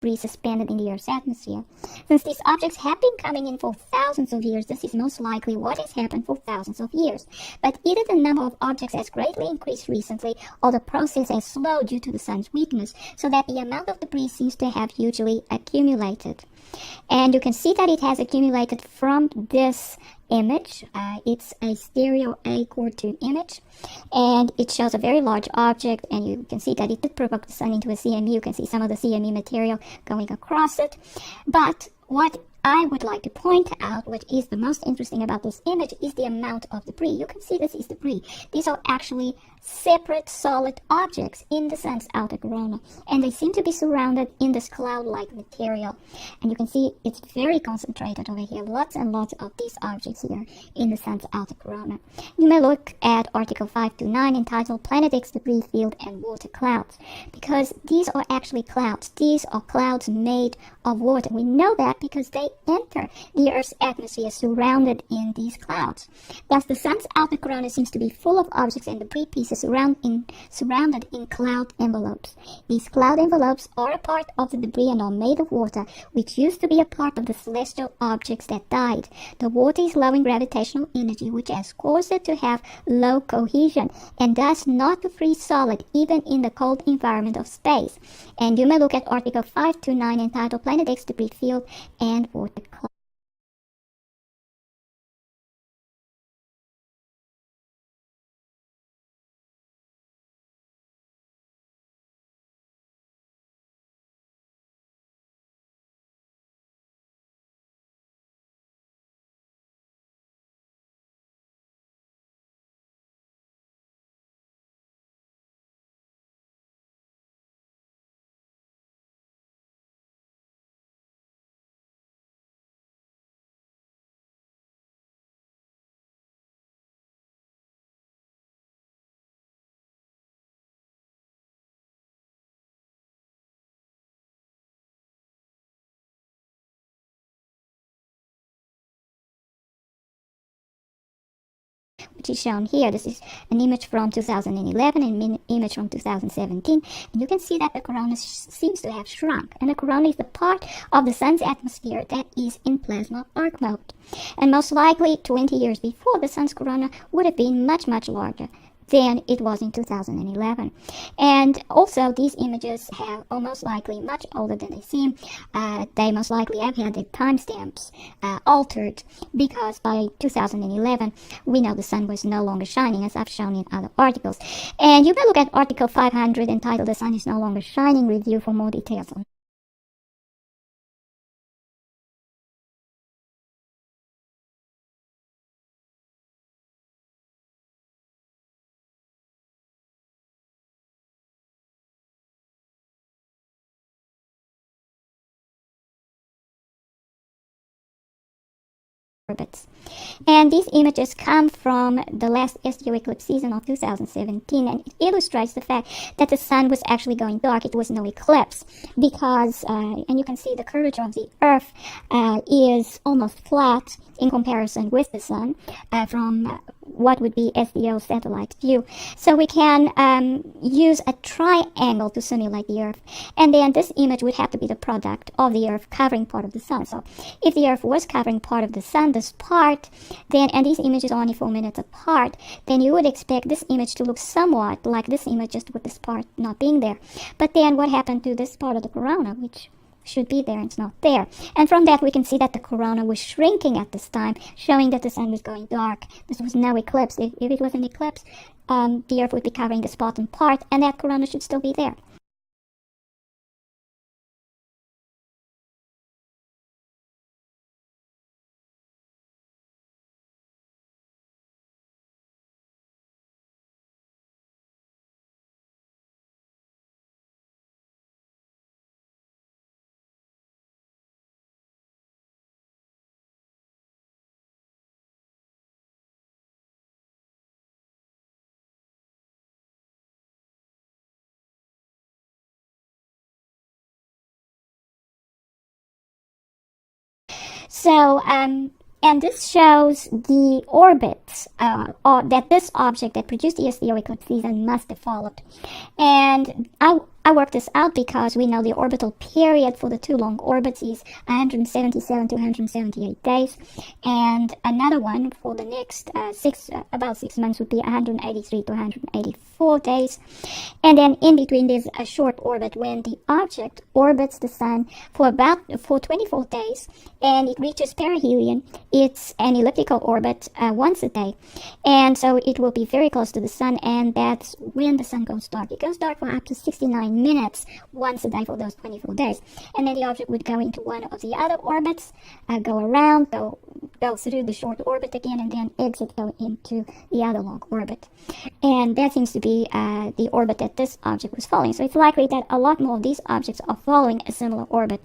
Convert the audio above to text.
debris suspended in the Earth's atmosphere. Since these objects have been coming in for thousands of years, this is most likely what has happened for thousands of years. But either the number of objects has greatly increased recently, or the process has slowed due to the sun's weakness, so that the amount of debris seems to have hugely accumulated. And you can see that it has accumulated from this image. It's a stereo A cartoon image, and it shows a very large object, and you can see that it did provoke the sun into a CME. You can see some of the CME material going across it. But what I would like to point out, what is the most interesting about this image, is the amount of debris. You can see this is debris. These are actually separate solid objects in the sun's outer corona, and they seem to be surrounded in this cloud-like material. And you can see it's very concentrated over here, lots and lots of these objects here in the sun's outer corona. You may look at Article 529 entitled Planet X Debris Field and Water Clouds, because these are actually clouds. These are clouds made of water. We know that because they enter the Earth's atmosphere surrounded in these clouds. Thus, the sun's outer corona seems to be full of objects and debris pieces surrounded in cloud envelopes. These cloud envelopes are a part of the debris and are made of water, which used to be a part of the celestial objects that died. The water is low in gravitational energy, which has caused it to have low cohesion, and thus not to freeze solid even in the cold environment of space. And you may look at Article 529 entitled Planet X Debris Field and Water Clouds. Which is shown here. This is an image from 2011 and an image from 2017. And you can see that the corona seems to have shrunk. And the corona is the part of the sun's atmosphere that is in plasma arc mode. And most likely 20 years before, the sun's corona would have been much, much larger than it was in 2011. And also, these images are most likely much older than they seem. They most likely have had their timestamps altered, because by 2011 we know the sun was no longer shining, as I've shown in other articles. And you can look at Article 500 entitled The Sun is No Longer Shining Review for more details on orbits. And these images come from the last STO eclipse season of 2017, and it illustrates the fact that the sun was actually going dark. It was no eclipse because, and you can see the curvature of the Earth is almost flat in comparison with the sun from what would be SDO satellite view. So we can use a triangle to simulate the Earth, and then this image would have to be the product of the Earth covering part of the sun. So if the Earth was covering part of the sun, this part, then, and these images are only 4 minutes apart, then you would expect this image to look somewhat like this image, just with this part not being there. But then what happened to this part of the corona, which should be there and it's not there? And from that we can see that the corona was shrinking at this time, showing that the sun was going dark. This was no eclipse. If it was an eclipse, the Earth would be covering this bottom part, and that corona should still be there. So, and this shows the orbits that this object that produced the SDO eclipse season must have followed. And I I worked this out because we know the orbital period for the two long orbits is 177 to 178 days, and another one for the next about 6 months would be 183 to 184 days. And then in between there's a short orbit when the object orbits the sun for 24 days, and it reaches perihelion. It's an elliptical orbit once a day, and so it will be very close to the sun, and that's when the sun goes dark. It goes dark for up to 69 minutes once a day for those 24 days, and then the object would go into one of the other orbits, go around, go through the short orbit again, and then go into the other long orbit. And that seems to be the orbit that this object was following. So it's likely that a lot more of these objects are following a similar orbit.